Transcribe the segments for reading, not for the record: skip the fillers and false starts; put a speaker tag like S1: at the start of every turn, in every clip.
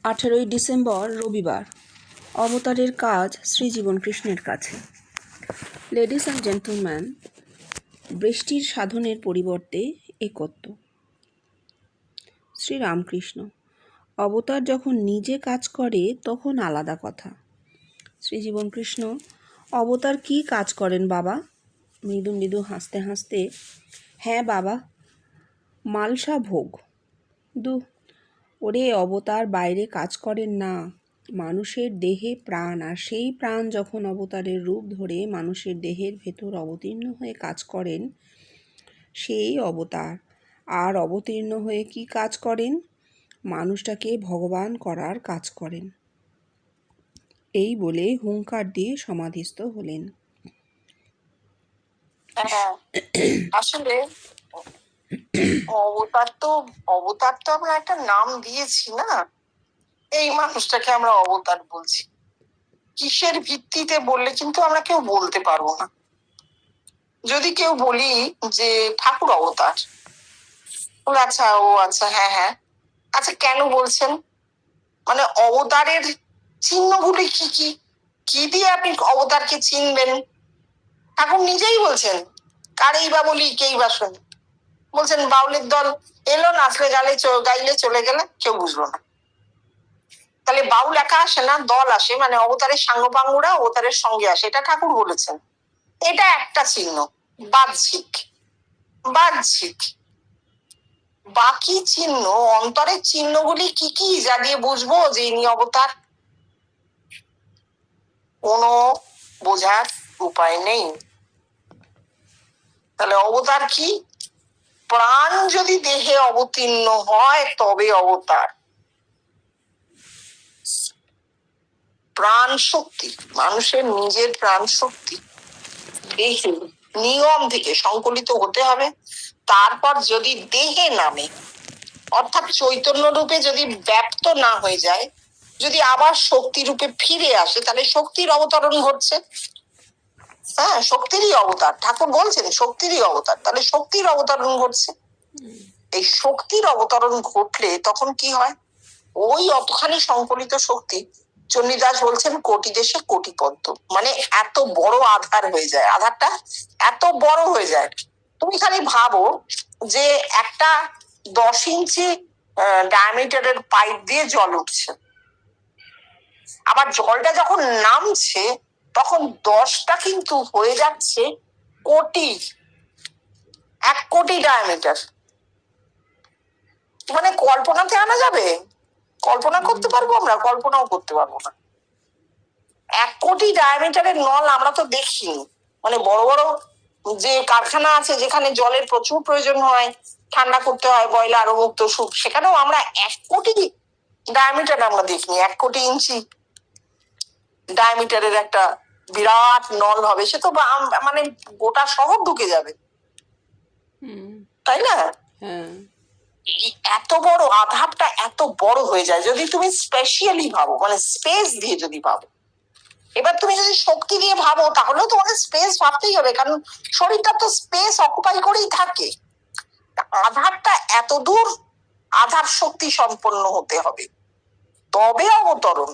S1: 18 December রবিবার। অবতারের কাজ শ্রীজীবন কৃষ্ণের কাছে। লেডিস অ্যান্ড জেন্টলম্যান, বৃষ্টির সাধনের পরিবর্তে একত্ব। শ্রীরামকৃষ্ণ। অবতার যখন নিজে কাজ করে তখন আলাদা কথা। শ্রীজীবন কৃষ্ণ। অবতার কি কাজ করেন বাবা? মৃদু মৃদু হাসতে হাসতে, হ্যাঁ বাবা, মালসা ভোগ। ওরে, অবতার বাইরে কাজ করেন না, মানুষের দেহে প্রাণ, আর সেই প্রাণ যখন অবতারের রূপ ধরে মানুষের দেহের ভেতর অবতীর্ণ হয়ে কাজ করেন, সেই অবতার। আর অবতীর্ণ হয়ে কি কাজ করেন? মানুষটাকে ভগবান করার কাজ করেন। এই বলে হুঙ্কার দিয়ে সমাধিস্থ হলেন।
S2: আসলে অবতার তো আমরা একটা নাম দিয়েছি না, এই মানুষটাকে আমরা অবতার বলছি। কিসের ভিত্তিতে বললে কিন্তু আমরা কেউ বলতে পারবো না। যদি কেউ বলি যে ঠাকুর অবতার, আচ্ছা, আচ্ছা, হ্যাঁ হ্যাঁ, আচ্ছা, কেন বলছেন? মানে অবতারের চিহ্নগুলি কি কি কি দিয়ে আপনি অবতারকে চিনবেন? ঠাকুর নিজেই বলছেন, কারেই বা বলি কেই বা শোনে। বলছেন বাউলের দল এলো, নাচলে গাইলে চলে গেলে, কেউ বুঝলো না। তাহলে বাউল একা আসে না, দল আসে, মানে অবতারের সাঙ্গপাঙ্গরা অবতারের সঙ্গে আসে, এটা ঠাকুর বলেছেন। এটা একটা চিহ্ন, বাহ্যিক। বাকি চিহ্ন, অন্তরের চিহ্নগুলি কি কি, যা দিয়ে বুঝবো যে ইনি অবতার? কোনো বোঝার উপায় নেই। তাহলে অবতার কি? প্রাণ যদি দেহে অবতীর্ণ হয় তবে অবতার। প্রাণ শক্তি, মানুষের নিজের প্রাণ শক্তি দেহে নিয়ম থেকে সংকলিত হতে হবে। তারপর যদি দেহে নামে, অর্থাৎ চৈতন্য রূপে যদি ব্যাপ্ত না হয়ে যায়, যদি আবার শক্তি রূপে ফিরে আসে, তাহলে শক্তির অবতরণ ঘটছে। হ্যাঁ, শক্তিরই অবতার, ঠাকুর বলছেন শক্তিরই অবতার, তাহলে শক্তির অবতরণ ঘটছে। এই শক্তির অবতরণ ঘটলে তখন কি হয়? ওই অতখানি সংকলিত শক্তি, চণ্ডীদাস বলছেন কোটি দেশে কোটি পদ্ম, মানে এত বড় আধার হয়ে যায়, আধারটা এত বড় হয়ে যায়। তুমি খালি ভাবো যে একটা 10 ইঞ্চি ডায়ামিটারের পাইপ দিয়ে জল উঠছে, আবার জলটা যখন নামছে তখন 10টা কিন্তু হয়ে যাচ্ছে কোটি, 1 কোটি ডায়ামিটার। মানে কল্পনাতে আনা যাবে? কল্পনা করতে পারবো আমরা? কল্পনাও করতে পারবো না। 1 কোটি ডায়ামিটারের নল আমরা তো দেখিনি। মানে বড় বড় যে কারখানা আছে যেখানে জলের প্রচুর প্রয়োজন হয়, ঠান্ডা করতে হয় বয়লার, মুক্ত সুপ, সেখানেও আমরা 1 কোটি ডায়ামিটার আমরা দেখিনি। 1 কোটি ইঞ্চি ডায়ামিটারের একটা বিরাট নল হবে, সে তো মানে গোটা শহর ঢুকে যাবে, তাই না? এত বড় আধারটা এত বড় হয়ে যায় যদি তুমি স্পেশালি ভাবো, মানে স্পেস দিয়ে যদি ভাবো। এবার তুমি যদি শক্তি দিয়ে ভাবো তাহলেও তোমাকে স্পেস ভাবতেই হবে, কারণ শরীরটা তো স্পেস অকুপাই করেই থাকে। আধারটা এত দূর আধার শক্তি সম্পন্ন হতে হবে, তবে অবতরণ।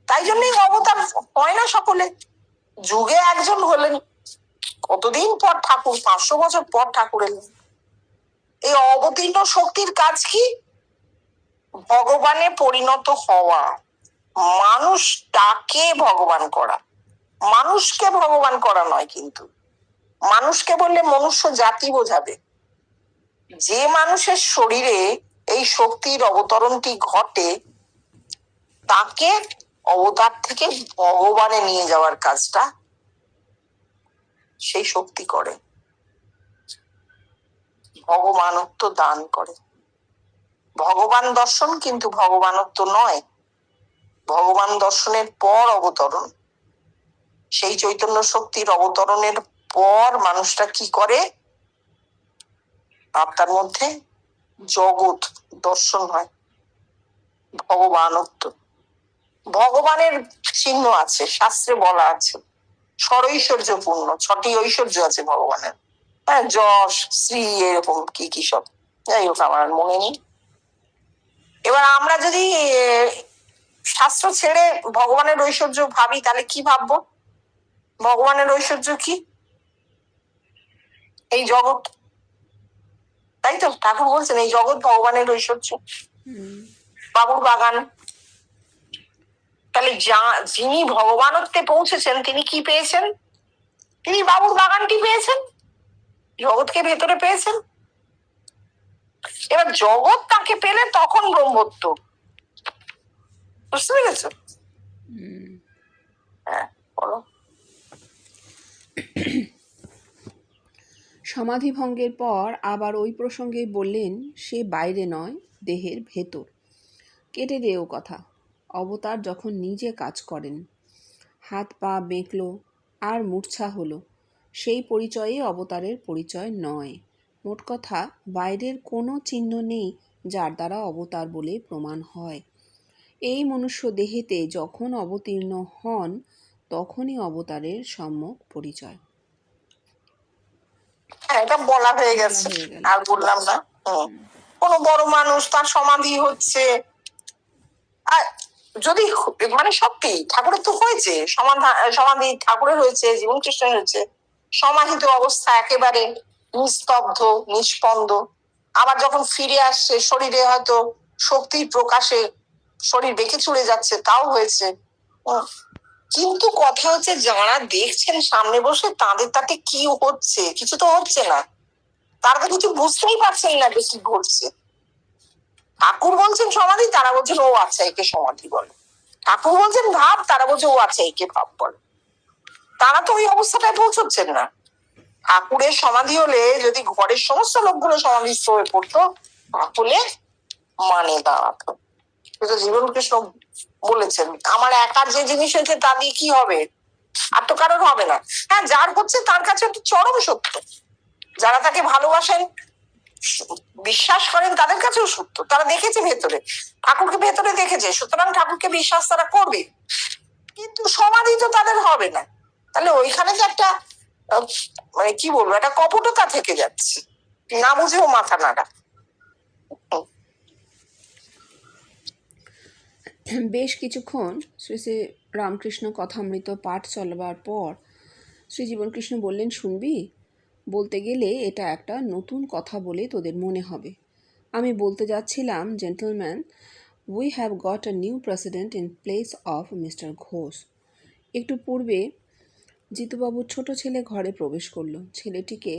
S2: তাই জন্যই অবতার হয় না সকলে, যুগে একজন হলেন। কতদিন পর ঠাকুর, 500 বছর পর ঠাকুর এলেন। এই অবতীর্ণ শক্তির কাজ কি? ভগবানে পরিণত হওয়া, মানুষটাকে ভগবান করা। মানুষকে ভগবান করা নয়, কিন্তু মানুষকে বললে মনুষ্য জাতি বোঝাবে। যে মানুষের শরীরে এই শক্তির অবতরণটি ঘটে, তাকে অবতার থেকে ভগবানে নিয়ে যাওয়ার কাজটা সেই শক্তি করে, ভগবানত্ব দান করে। ভগবান দর্শন কিন্তু ভগবানত্ব নয়, ভগবান দর্শনের পর অবতরণ। সেই চৈতন্য শক্তির অবতরণের পর মানুষটা কি করে? আত্মার মধ্যে জগৎ দর্শন হয়, ভগবানত্ব। ভগবানের চিহ্ন আছে, শাস্ত্রে বলা আছে, ষড়ৈশ্বর্যপূর্ণ 6টি ঐশ্বর্য আছে ভগবানের। হ্যাঁ, যশ, শ্রী, এরকম কি কি সব, যাই হোক আমার মনে নেই। এবার আমরা যদি শাস্ত্র ছেড়ে ভগবানের ঐশ্বর্য ভাবি, তাহলে কি ভাববো? ভগবানের ঐশ্বর্য কি? এই জগৎ, তাই তো ঠাকুর বলছেন এই জগৎ ভগবানের ঐশ্বর্য, বাবুর বাগান। তাহলে যিনি ভগবানত্বে পৌঁছেছেন তিনি কি পেয়েছেন? তিনি বাবুর বাগানটি পেয়েছেন, জগৎকে ভেতরে পেয়েছেন। এবার জগৎ তাকে পেলে তখন ব্রহ্মত্ব, বুঝতে পেরেছ? হ্যাঁ, বলো।
S1: সমাধি ভঙ্গের পর আবার ওই প্রসঙ্গে বললেন, সে বাইরে নয়, দেহের ভেতর। কেটে দে ও কথা। অবতার যখন নিজে কাজ করেন, হাত পা বেঁকল আর মূর্ছা হলো, সেই পরিচয়ে অবতারের পরিচয় নয়। মোট কথা, বাইরের কোনো চিহ্ন নেই যার দ্বারা অবতার বলে প্রমাণ হয়। এই মনুষ্য দেহেতে যখন অবতীর্ণ হন, তখনই অবতারের সম্যক পরিচয়।
S2: হ্যাঁ, এটা বলা হয়ে গেছে, আর বললাম না। কোন বড় মানুষ তার সমাধি হচ্ছে, আর যদি মানে সত্যি ঠাকুরের তো হয়েছে সমাধি, ঠাকুরের হয়েছে, জীবন কৃষ্ণের হয়েছে, সমাহিত অবস্থা একেবারে নিস্তব্ধ নিষ্পন্দ। আবার যখন ফিরে আসছে শরীরে হয়তো শক্তির প্রকাশে শরীর বেঁকে চলে যাচ্ছে, তাও হয়েছে। কিন্তু কথা হচ্ছে, যারা দেখছেন সামনে বসে, তাদের তাতে কি হচ্ছে? কিছু তো হচ্ছে না, তারা তো কিছু বুঝতেই পারছেন না যে কি ঘটছে। ঠাকুর বলছেন সমাধি, তারা বলছেন ও আচ্ছা একে সমাধি বলে। ঠাকুর বলছেন ভাব, তারা বলছে ও আচ্ছা একে ভাব বলে। তারা তো ওই অবস্থাটায় পৌঁছচ্ছেন না। ঠাকুরের সমাধি হলে যদি ঘরের সমস্ত লোকগুলো সমাধিস্থ হয়ে পড়তো, তাহলে মানে দাঁড়াতো। কিন্তু জীবন কৃষ্ণ বলেছেন, আমার একার যে জিনিস হয়েছে তা দিয়ে কি হবে? আর তো কারোর হবে না। হ্যাঁ, যার হচ্ছে তার কাছে একটা চরম সত্য, যারা তাকে ভালোবাসেন বিশ্বাস করেন তাদের কাছেও সত্য। তারা দেখেছে ভেতরে, ঠাকুরকে ভেতরে দেখেছে, সুতরাং ঠাকুরকে বিশ্বাস তারা করবে। কিন্তু সমাধি তো তাদের হবে না। তাহলে ওইখানে যে একটা মানে কি বলবো, একটা কপটতা থেকে যাচ্ছে, না বুঝেও মাথা নাড়া।
S1: বেশ কিছুক্ষণ শ্রী শ্রী রামকৃষ্ণ কথামৃত পাঠ চলবার পর শ্রী জীবনকৃষ্ণ বললেন, শুনবি? বলতে গেলে এটা একটা নতুন কথা বলে তোদের মনে হবে। আমি বলতে যাচ্ছিলাম, gentleman, we have got a new president in place of mister Ghosh. একটু পূর্বে জিতুবাবুর ছোট ছেলে ঘরে প্রবেশ করলো। ছেলেটিকে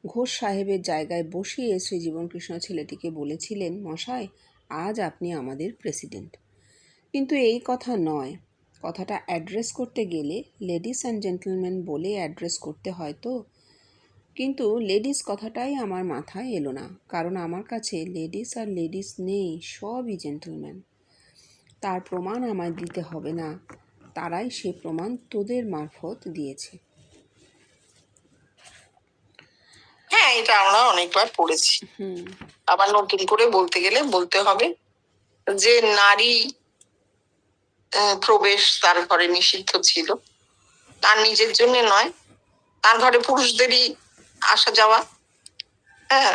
S1: ঘোষ সাহেবের জায়গায় বসিয়ে শ্রী জীবনকৃষ্ণ ছেলেটিকে বলেছিলেন, মশাই, আজ আপনি আমাদের প্রেসিডেন্ট। কিন্তু এই কথা নয়, কথাটা অ্যাড্রেস করতে গেলে লেডিস অ্যান্ড জেন্টলম্যান বলে অ্যাড্রেস করতে হয় তো। কিন্তু লেডিস কথাটাই আমার মাথায় এলো না, কারণ আমার কাছে লেডিস আর লেডিস নেই, সবই জেন্টলম্যান। তার প্রমাণ আমায় দিতে হবে না, তারাই সে প্রমাণ তোদের মারফত দিয়েছে।
S2: হ্যাঁ, এটা আমরা অনেকবার পড়েছি। আবার নতুন করে বলতে গেলে বলতে হবে যে নারী প্রবেশ তার ঘরে নিষিদ্ধ ছিল, তার নিজের জন্য নয়, তার ঘরে পুরুষদেরই আসা যাওয়া। হ্যাঁ,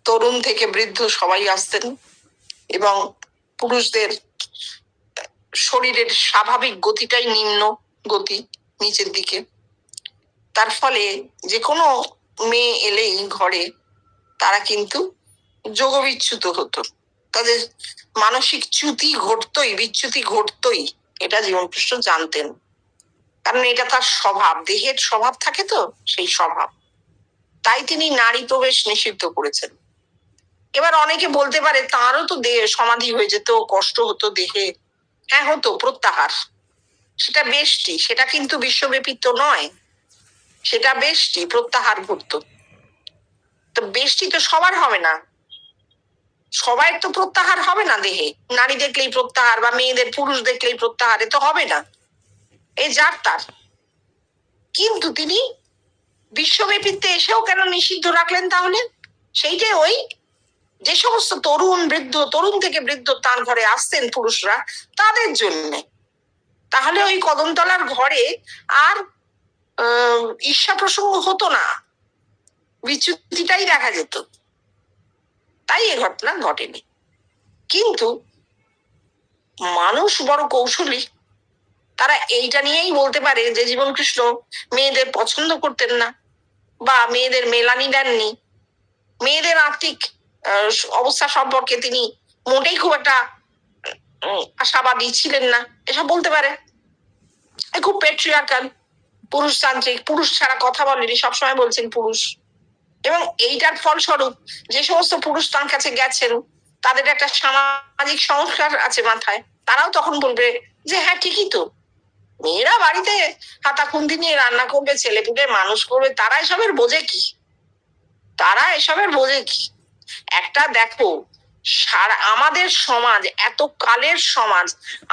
S2: তরুণ থেকে বৃদ্ধ সবাই আসতেন, এবং পুরুষদের শরীরের স্বাভাবিক গতিটাই নিম্ন গতি, নিচের দিকে। তার ফলে যে কোনো মেয়ে এলেই ঘরে তারা কিন্তু যোগবিচ্যুত হতো, তাদের মানসিক চ্যুতি ঘটতই, বিচ্যুতি ঘটতই। এটা জীবনকৃষ্ণ জানতেন, কারণ এটা তার স্বভাব, দেহের স্বভাব থাকে তো, সেই স্বভাব। তাই তিনি নারী প্রবেশ নিষিদ্ধ করেছেন। এবার অনেকে বলতে পারে, তাঁরও তো সমাধি হয়ে যেত, কষ্ট হতো দেহে। হ্যাঁ হতো, প্রত্যাহার, সেটা বেষ্টি, সেটা কিন্তু বিশ্বব্যাপী তো নয়, সেটা বেষ্টি, প্রত্যাহার ঘটতো। তো বেষ্টি তো সবার হবে না, সবাই তো প্রত্যাহার হবে না দেহে। নারী দেখলেই প্রত্যাহার, বা মেয়েদের পুরুষ দেখলেই প্রত্যাহার, এ তো হবে না, এই যার তার। কিন্তু তিনি বিশ্বব্যাপীতে এসেও কেন নিষিদ্ধ রাখলেন তাহলে? সেইটাই ওই যে সমস্ত তরুণ বৃদ্ধ, তরুণ থেকে বৃদ্ধ তার ঘরে আসতেন পুরুষরা, তাদের জন্য। তাহলে ওই কদমতলার ঘরে আর ঈর্ষা প্রসঙ্গ হতো না, বিচ্যুতিটাই দেখা যেত। তাই এ ঘটনা ঘটেনি। কিন্তু মানুষ বড় কৌশলী, তারা এইটা নিয়েই বলতে পারে যে জীবন কৃষ্ণ মেয়েদের পছন্দ করতেন না, বা মেয়েদের মেলানি দেননি, মেয়েদের আর্থিক অবস্থা সম্পর্কে তিনি মোটেই খুব একটা আশাবাদী ছিলেন না, এসব বলতে পারে। খুব পেট্রিয়ার্কাল, পুরুষতান্ত্রিক, পুরুষ ছাড়া কথা বলেনি, সবসময় বলছেন পুরুষ। এবং এইটার ফলস্বরূপ যে সমস্ত পুরুষ তার কাছে গেছেন, তাদের একটা সামাজিক সংস্কার আছে মাথায়, তারাও তখন বলবে যে হ্যাঁ ঠিকই তো, মেয়েরা বাড়িতে হাতা খুন্তি নিয়ে রান্না করবে, ছেলে পুলে মানুষ করবে, তারা এসবের বোঝে কি, তারা এসবের বোঝে কি। একটা দেখো, সারা আমাদের সমাজ, এত কালের সমাজ,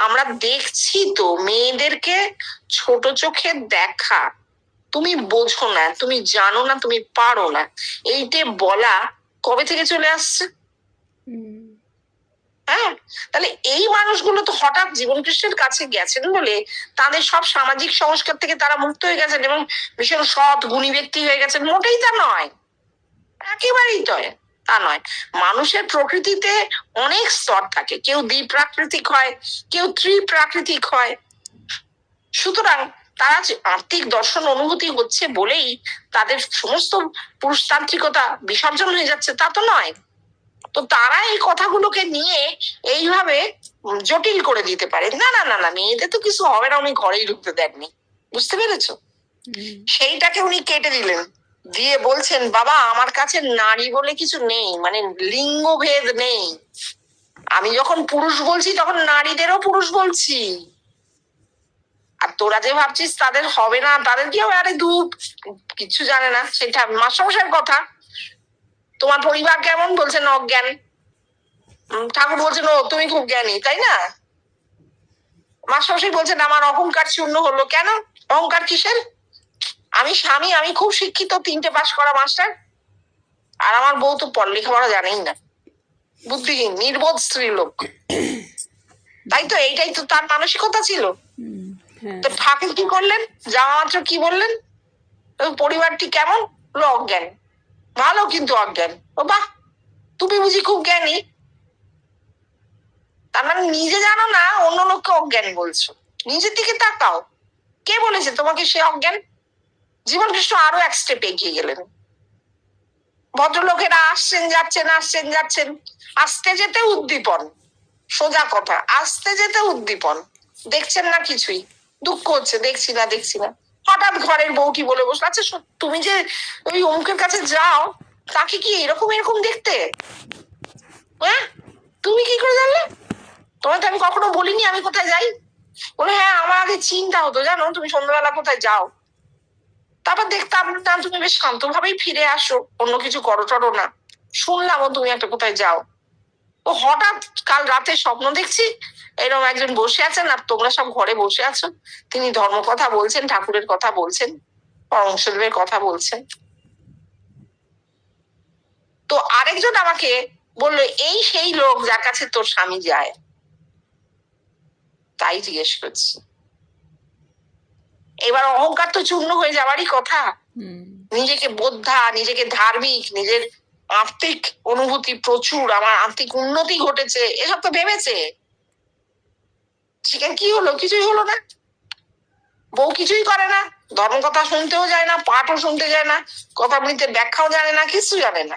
S2: আমরা দেখছি তো মেয়েদেরকে ছোট চোখে দেখা, তুমি বোঝো না, তুমি জানো না, তুমি পারো না, এইটে বলা কবে থেকে চলে আসছে? হ্যাঁ, তাহলে এই মানুষগুলো তো হঠাৎ জীবন কৃষ্ণের কাছে গেছেন বলে তাদের সব সামাজিক সংস্কার থেকে তারা মুক্ত হয়ে গেছেন এবং ভীষণ সৎ গুণী ব্যক্তি হয়ে গেছেন, মোটেই তা নয়, একেবারেই তা নয়। মানুষের প্রকৃতিতে অনেক স্তর থাকে, কেউ দ্বিপ্রাকৃতিক হয়, কেউ ত্রিপ্রাকৃতিক হয়। সুতরাং তারা যে আর্থিক দর্শন অনুভূতি হচ্ছে বলেই তাদের সমস্ত পুরুষতান্ত্রিকতা বিসর্জন হয়ে যাচ্ছে, তা তো নয়। তো তারা এই কথাগুলোকে নিয়ে এইভাবে জটিল করে দিতে পারে, না না না না, মেয়েদের তো কিছু হবে না, উনি ঘরেই ঢুকতে দেননি, বুঝতে পেরেছো? সেইটাকে উনি কেটে দিলেন, দিয়ে বলছেন বাবা আমার কাছে নারী বলে কিছু নেই, মানে লিঙ্গ ভেদ নেই, আমি যখন পুরুষ বলছি তখন নারীদেরও পুরুষ বলছি। আর তোরা যে ভাবছিস তাদের হবে না, তাদের কি হবে, আরে ধূপ কিছু জানে না, সেটা মাস্টারমশাইয়ের কথা। তোমার পরিবার কেমন? বলছেন অজ্ঞান। ঠাকুর বলছেন ও তুমি খুব জ্ঞানী, তাই না? মাস্টারমশাই বলছেন আমার অহংকার শূন্য হলো। কেন অহংকার কিসের? আমি স্বামী, আমি খুব শিক্ষিত, 3টে পাস করা মাস্টার, আর আমার বউ তো লেখাপড়া জানেই না, বুদ্ধিহীন নির্বোধ স্ত্রী লোক। তাই তো, এইটাই তো তার মানসিকতা ছিল। তো ঠাকুর কি করলেন? যাওয়া মাত্র কি বললেন? পরিবারটি কেমন? অজ্ঞান। ভালো, কিন্তু অজ্ঞান। ও বাহ, তুমি বুঝি খুব জ্ঞানী? তার মানে নিজে জানো না, অন্য লোককে অজ্ঞান বলছো। নিজের দিকে তাকাও, কে বলেছে তোমাকে সে অজ্ঞান? জীবন কৃষ্ণ আরো এক স্টেপ এগিয়ে গেলেন। ভদ্রলোকেরা আসছেন যাচ্ছেন, আসছেন যাচ্ছেন, আসতে যেতে উদ্দীপন, সোজা কথা, আসতে যেতে উদ্দীপন, দেখছেন না কিছুই, দুঃখ হচ্ছে, দেখছি না দেখছি না। হঠাৎ ঘরের বউটি বলে বসলো, আচ্ছা তুমি যে ওই অমুকের কাছে যাও, তাকে কি এরকম এরকম দেখতে? হ্যাঁ, তুমি কি করে জানলে? তোমায় তো আমি কখনো বলিনি আমি কোথায় যাই। বলে হ্যাঁ, আমার আগে চিন্তা হতো জানো, তুমি সন্ধ্যাবেলা কোথায় যাও। তারপর দেখতাম না তুমি বেশ শান্তভাবেই ফিরে আসো, অন্য কিছু করো টরো না, শুনলামও তুমি একটা কোথায় যাও। ও হঠাৎ কাল রাতে স্বপ্ন দেখছি এরকম একজন বসে আছেন, আর তোমরা সব ঘরে বসে আছো, তিনি ধর্ম কথা বলছেন, ঠাকুরের কথা বলছেন, পরমশদেবের কথা বলছেন। তো আরেকজন আমাকে বললো এই সেই লোক যার কাছে তোর স্বামী যায়। তাই জিজ্ঞেস করছি। এবার অহংকার তো চূর্ণ হয়ে যাওয়ারই কথা। নিজেকে বোদ্ধা, নিজেকে ধার্মিক, নিজের আর্থিক অনুভূতি প্রচুর, আমার আর্থিক উন্নতি ঘটেছে, এসব তো ভেবেছে। সেখানে কি হলো? কিছুই হলো না। বউ কিছুই করে না, ধর্ম কথা শুনতেও যায় না, পাঠও শুনতে যায় না, কথাবলিতে ব্যাখ্যাও জানে না, কিছু জানে না,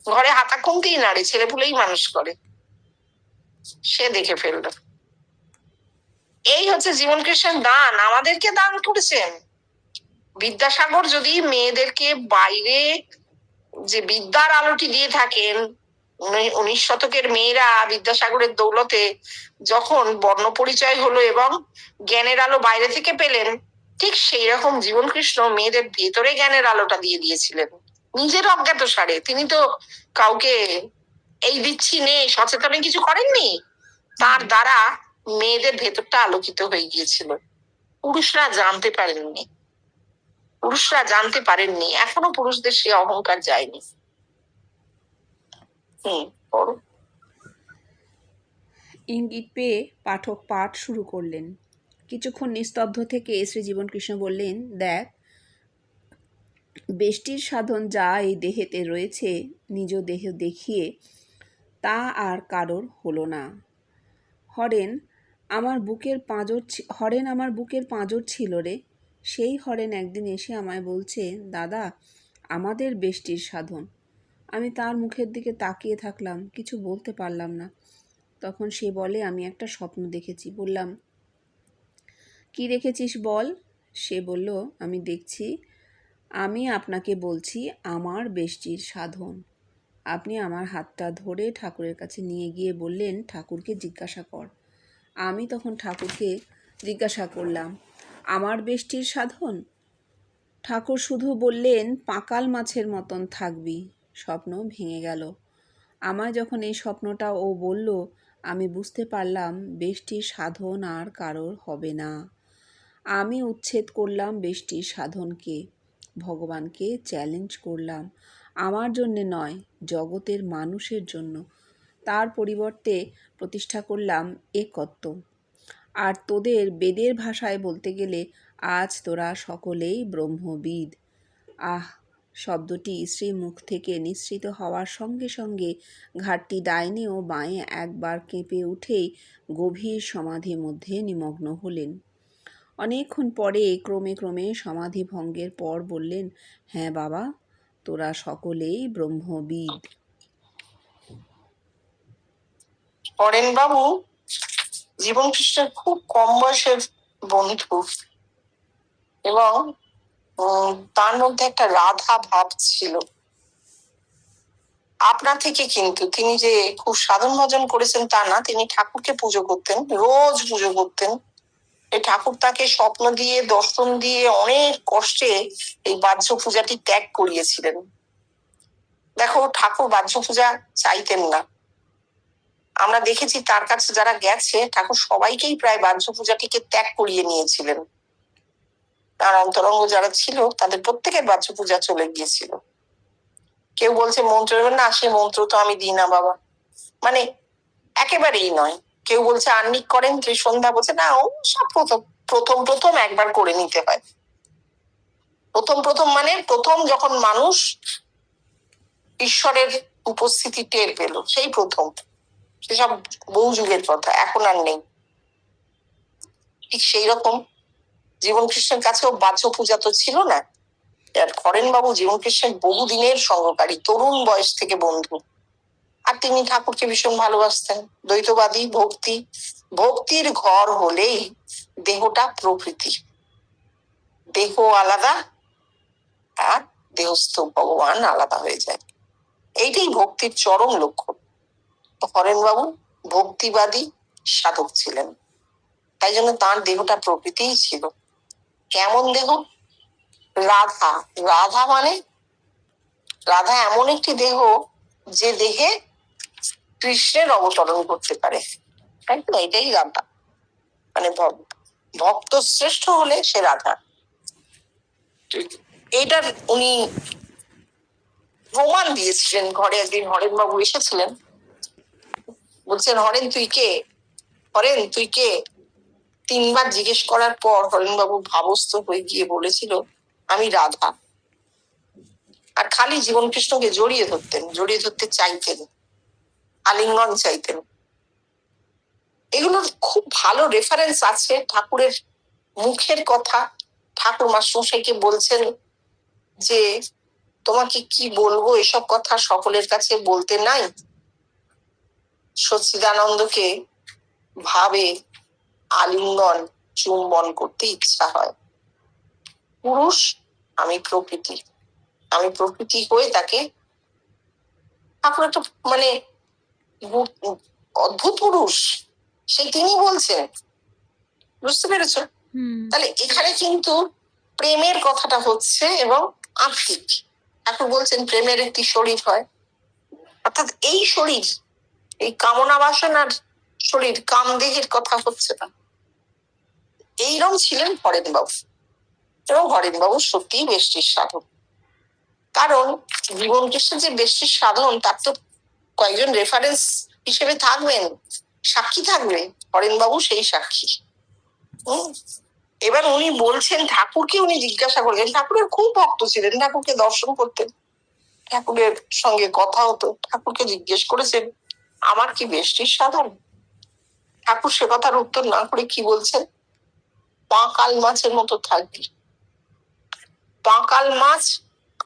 S2: ঘরে হাতা খুনতেই নাড়ি, ছেলে পুলেই মানুষ করে। সে দেখে ফেলল। এই হচ্ছে জীবন কৃষ্ণের দান, আমাদেরকে দান করেছেন। বিদ্যাসাগর যদি মেয়েদেরকে বাইরে যে বিদ্যার আলোটি দিয়ে থাকেন, 19 শতকের মেয়েরা বিদ্যাসাগরের দৌলতে যখন বর্ণ পরিচয় হলো এবং জ্ঞানের আলো বাইরে থেকে পেলেন, ঠিক সেই রকম জীবন কৃষ্ণ মেয়েদের ভেতরে জ্ঞানের আলোটা দিয়ে দিয়েছিলেন নিজের অজ্ঞাত সারে। তিনি তো কাউকে এই দিচ্ছি নেই সচেতনে কিছু করেননি, তার দ্বারা মেয়েদের ভেতরটা আলোকিত হয়ে গিয়েছিল। পুরুষরা জানতে পারেননি, পুরুষরা জানতে পারেননি, এখনো পুরুষদের সে অহংকার যায়নি।
S1: ইঙ্গিত পেয়ে পাঠক পাঠ শুরু করলেন। কিছুক্ষণ নিস্তব্ধ থেকে শ্রী জীবনকৃষ্ণ বললেন, দেখ, বেষ্টির সাধন যা এই দেহেতে রয়েছে, নিজ দেহ দেখিয়ে তা আর কারোর হলো না। হরেন আমার বুকের পাঁজর ছিল রে। সেই হরেন একদিন এসে আমায় বলছে, দাদা, আমাদের বেষ্টির সাধন। আমি তার মুখের দিকে তাকিয়ে থাকলাম, কিছু বলতে পারলাম না। তখন সে বলে, আমি একটা স্বপ্ন দেখেছি। বললাম, কি দেখেছিস বল? সে বলল, আমি দেখছি, আমি আপনাকে বলছি আমার বেষ্টির সাধন। আপনি আমার হাতটা ধরে ঠাকুরের কাছে নিয়ে গিয়ে বললেন, ঠাকুরকে জিজ্ঞাসা কর। আমি তখন ঠাকুরকে জিজ্ঞাসা করলাম, আমার বেষ্টির সাধন? ঠাকুর শুধু বললেন, পাকাল মাছের মতন থাকবি। স্বপ্ন ভেঙে গেল। আমায় যখন এই স্বপ্নটা ও বলল, আমি বুঝতে পারলাম বেষ্টির সাধন আর কারোর হবে না। আমি উচ্ছেদ করলাম বেষ্টির সাধনকে, ভগবানকে চ্যালেঞ্জ করলাম, আমার জন্যে নয়, জগতের মানুষের জন্য। তার পরিবর্তে প্রতিষ্ঠা করলাম একত্ব। আর তোদের বেদের ভাষায় বলতে গেলে আজ তোরা সকলেই ব্রহ্মবিদ। আহ, শব্দটি স্ত্রীর মুখ থেকে নিঃসৃত হওয়ার সঙ্গে সঙ্গে ঘাটটি ডাইনে ও বাঁয়ে একবার কেঁপে উঠেই গভীর সমাধির মধ্যে নিমগ্ন হলেন। অনেকক্ষণ পরে ক্রমে ক্রমে সমাধি ভঙ্গের পর বললেন, হ্যাঁ বাবা, তোরা সকলেই ব্রহ্মবিদ।
S2: হরেনবাবু জীবন খ্রিস্টের খুব কম বয়সের বন্ধু, এবং তার মধ্যে একটা রাধা ভাব ছিল। আপনা থেকে কিন্তু তিনি যে খুব সাধন ভজন করেছেন তা না, তিনি ঠাকুরকে পুজো করতেন, রোজ পুজো করতেন। এই ঠাকুর তাকে স্বপ্ন দিয়ে, দর্শন দিয়ে অনেক কষ্টে এই বাহ্য পূজাটি ত্যাগ করিয়েছিলেন। দেখো, ঠাকুর বাহ্য পূজা চাইতেন না। আমরা দেখেছি তার কাছে যারা গেছে, ঠাকুর সবাইকেই প্রায় বাহ্য পূজাটিকে ত্যাগ করিয়ে নিয়েছিলেন। তার অন্তরঙ্গ যারা ছিল তাদের প্রত্যেকের বাহ্য পূজা চলে গিয়েছিল। কেউ বলছে মন্ত্র দেবেন না, সে মন্ত্র তো আমি দিই না বাবা, মানে একেবারেই নয়। কেউ বলছে আহ্নিক করেন, কেউ সন্ধ্যা বলছে না, ও সব প্রথম প্রথম একবার করে নিতে হয়। প্রথম মানে প্রথম যখন মানুষ ঈশ্বরের উপস্থিতি টের পেল, সেই প্রথম। সেসব বহু যুগের কথা, এখন আর নেই। ঠিক সেই রকম জীবন কৃষ্ণের কাছেও বাহ্য পূজা তো ছিল না। হরেনবাবু জীবন কৃষ্ণের বহুদিনের সহকারী, তরুণ বয়স থেকে বন্ধু। আর তিনি ঠাকুরকে ভীষণ ভালোবাসতেন। দ্বৈতবাদী, ভক্তির ঘর হলেই দেহটা প্রকৃতি, দেহ আলাদা আর দেহস্থ ভগবান আলাদা হয়ে যায়। এইটাই ভক্তির চরম লক্ষ্য। হরেনবাবু ভক্তিবাদী সাধক ছিলেন, তাই জন্য তার দেহটা প্রকৃতিই ছিল। কেমন দেহ? রাধা। রাধা মানে, রাধা এমন একটি দেহ যে দেহে কৃষ্ণের অবতরণ করতে পারে। এটাই রাধা, মানে ভক্ত শ্রেষ্ঠ হলে সে রাধা। এইটার উনি প্রমাণ দিয়েছিলেন। ঘরে একদিন হরেনবাবু এসেছিলেন, বলছেন, হরেন তুই কে? হরেন তুই কে? 3 বার জিজ্ঞেস করার পর হরেনবাবু ভাবস্থ হয়ে গিয়ে বলেছিল, আমি রাধা। আর খালি জীবন কৃষ্ণকে জড়িয়ে ধরতে চাইতেন, আলিঙ্গন চাইতেন। এগুলোর খুব ভালো রেফারেন্স আছে ঠাকুরের মুখের কথা। ঠাকুর মাস্টারমশাইকে বলছেন যে, তোমাকে কি বলবো, এসব কথা সকলের কাছে বলতে নাই। সচ্চিদানন্দকে ভাবে আলিঙ্গন, চুম্বন করতে ইচ্ছা হয়। পুরুষ, আমি প্রকৃতি, আমি প্রকৃতি হয়ে তাকে, ঠাকুর একটা মানে অদ্ভুত পুরুষ, সেই তিনি বলছেন। বুঝতে পেরেছ? তাহলে এখানে কিন্তু প্রেমের কথাটা হচ্ছে, এবং আত্মিক। ঠাকুর বলছেন প্রেমের একটি শরীর হয়, অর্থাৎ এই শরীর, এই কামনা বাসনার শরীর, কামদেহের কথা হচ্ছে না। এইরকম ছিলেন হরেনবাবু। এবং হরেনবাবু সত্যিই বেষ্টির সাধক। কারণ জীবন কৃষ্ণ যে বেষ্টির সাধন, তার তো কয়েকজন রেফারেন্স হিসেবে থাকবেন, সাক্ষী থাকবে। হরেনবাবু সেই সাক্ষী। এবার উনি বলছেন, ঠাকুরকে উনি জিজ্ঞাসা করলেন, ঠাকুরের খুব ভক্ত ছিলেন, ঠাকুরকে দর্শন করতেন, ঠাকুরের সঙ্গে কথা হতো। ঠাকুরকে জিজ্ঞেস করেছেন আমার কি বেষ্টির সাধন? ঠাকুর সে কথার উত্তর না করে কি বলছেন? পাঁকাল মাছের মতো থাকবি। পাঁকাল মাছ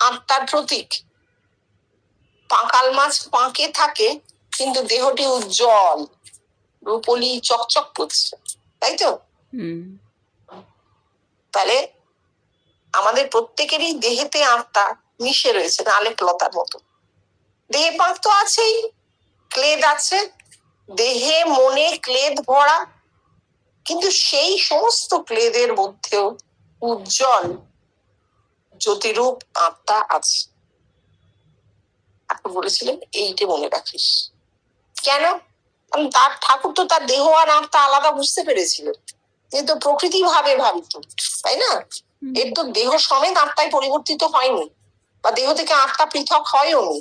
S2: আত্মার প্রতীক। পাঁকাল মাছ পাঁকে থাকে, কিন্তু দেহটি উজ্জ্বল, রূপলি চকচক করছে, তাই তো? তাহলে আমাদের প্রত্যেকেরই দেহেতে আত্মা মিশে রয়েছে আলেক লতার মতো। দেহে পাঁক তো আছেই, ক্লেদ আছে, দেহে মনে ক্লেদ ভরা, কিন্তু সেই সমস্ত ক্লেদের মধ্যেও উজ্জ্বল জ্যোতিরূপ আত্মা আছে। ঠাকুর বলেছিলেন এইটা মনে রাখিস। কেন? কারণ তার ঠাকুর তো তার দেহ আর আত্মা আলাদা বুঝতে পেরেছিলেন, যেহেতু প্রকৃতি ভাবে ভাবিত, তাই না? এর তো দেহ সমেত আত্মায় পরিবর্তিত হয়নি, বা দেহ থেকে আত্মা পৃথক হয়ওনি,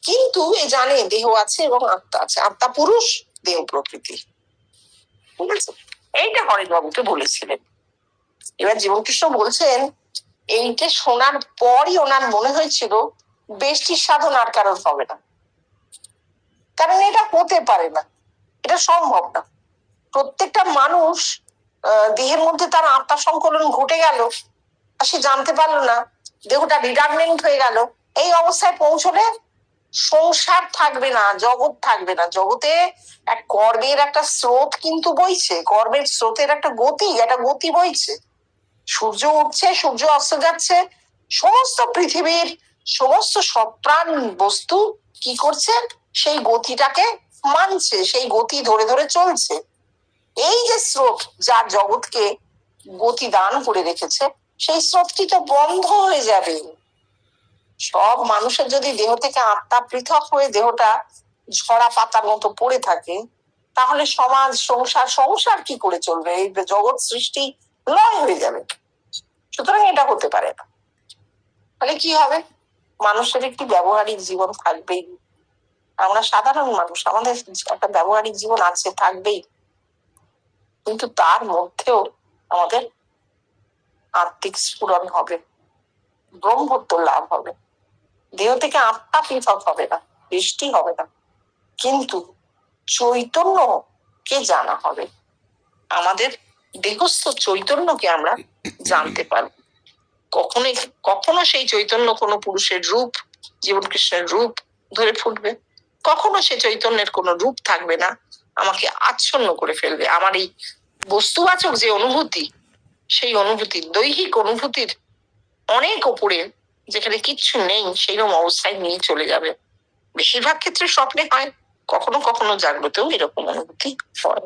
S2: কিন্তু এ জানে দেহ আছে এবং আত্মা আছে। আত্মা পুরুষ, দেহ প্রকৃতি। ঠিক আছে, এইটা হরেনবাবুকে বলেছিলেন। এবার জীবনকৃষ্ণ বলছেন এইটা শোনার পরই ওনার মনে হয়েছিল বেষ্টির সাধন আর কারোর হবে না, কারণ এটা হতে পারে না, এটা সম্ভব না। প্রত্যেকটা মানুষ দেহের মধ্যে তার আত্মা সংকলন ঘটে গেল, আর সে জানতে পারলো না, দেহটা রিডান্ডেন্ট হয়ে গেল। এই অবস্থায় পৌঁছলে সংসার থাকবে না, জগৎ থাকবে না। জগতে এক কর্মের একটা স্রোত কিন্তু বইছে, কর্মের স্রোতের একটা গতি বইছে। সূর্য উঠছে, সূর্য অস্ত যাচ্ছে, সমস্ত পৃথিবীর সমস্ত সপ্রাণ বস্তু কি করছে? সেই গতিটাকে মানছে, সেই গতি ধরে ধরে চলছে। এই যে স্রোত যার জগৎকে গতি দান করে রেখেছে, সেই স্রোতটি তো বন্ধ হয়ে যাবে। সব মানুষের যদি দেহ থেকে আত্মা পৃথক হয়ে দেহটা ঝরা পাতার মতো পড়ে থাকে, তাহলে সমাজ সংসার কি করে চলবে? এই জগৎ সৃষ্টি লয় হয়ে যাবে। সুতরাং এটা হতে পারে না। তাহলে কি হবে? মানুষের একটি ব্যবহারিক জীবন থাকবেই। আমরা সাধারণ মানুষ, আমাদের একটা ব্যবহারিক জীবন আছে, থাকবেই, কিন্তু তার মধ্যেও আমাদের আত্মিক স্ফুরণ হবে, ব্রহ্মত্ব লাভ হবে। দেহ থেকে আত্মা পৃথক হবে না, সৃষ্টি হবে না, কিন্তু চৈতন্যকে জানা হবে। আমাদের দেহস্থ চৈতন্যকে আমরা জানতে পারবো। কখনো সেই চৈতন্য কোনো পুরুষের রূপ, জীবনকৃষ্ণের রূপ ধরে ফুটবে, কখনো সে চৈতন্যের কোনো রূপ থাকবে না, আমাকে আচ্ছন্ন করে ফেলবে। আমার এই বস্তুবাচক যে অনুভূতি, সেই অনুভূতির দৈহিক অনুভূতির অনেক ওপরে, যেখানে কিচ্ছু নেই, সেইরকম অবস্থায় নিয়ে চলে যাবে। বেশিরভাগ ক্ষেত্রে স্বপ্নে হয়, কখনো কখনো জাগ্রতেও এরকম অনুভূতি হয়।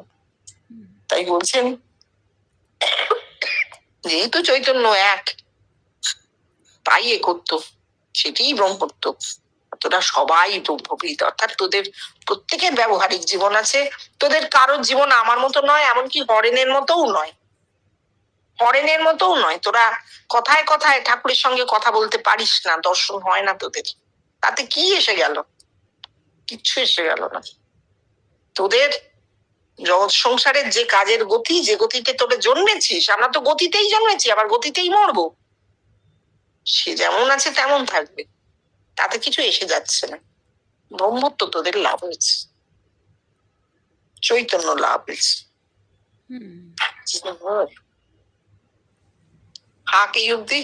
S2: তাই বলছেন যেহেতু চৈতন্য এক, তাই একত্ব, সেটাই ব্রহ্মত্ব। তোরা সবাই ব্রহ্মবিদ, অর্থাৎ তোদের প্রত্যেকের ব্যবহারিক জীবন আছে। তোদের কারোর জীবন আমার মতো নয়, এমনকি হরেনের মতোও নয়, হরেনের মতোও নয়। তোরা কথায় কথায় ঠাকুরের সঙ্গে কথা বলতে পারিস না, দর্শন হয় না তোদের, তাতে কি এসে গেল? কিচ্ছু এসে গেল না। তোদের জগৎ সংসারের যে কাজের গতি, যে গতিতে তোরা জন্মেছিস, আমরা তো গতিতেই জন্মেছি, আবার গতিতেই মরবো। সে যেমন আছে তেমন থাকবে, তাতে কিছু এসে যাচ্ছে না। ব্রহ্মত্ব তোদের লাভ হয়েছে, চৈতন্য লাভ হয়েছে। হাক এই অব্দি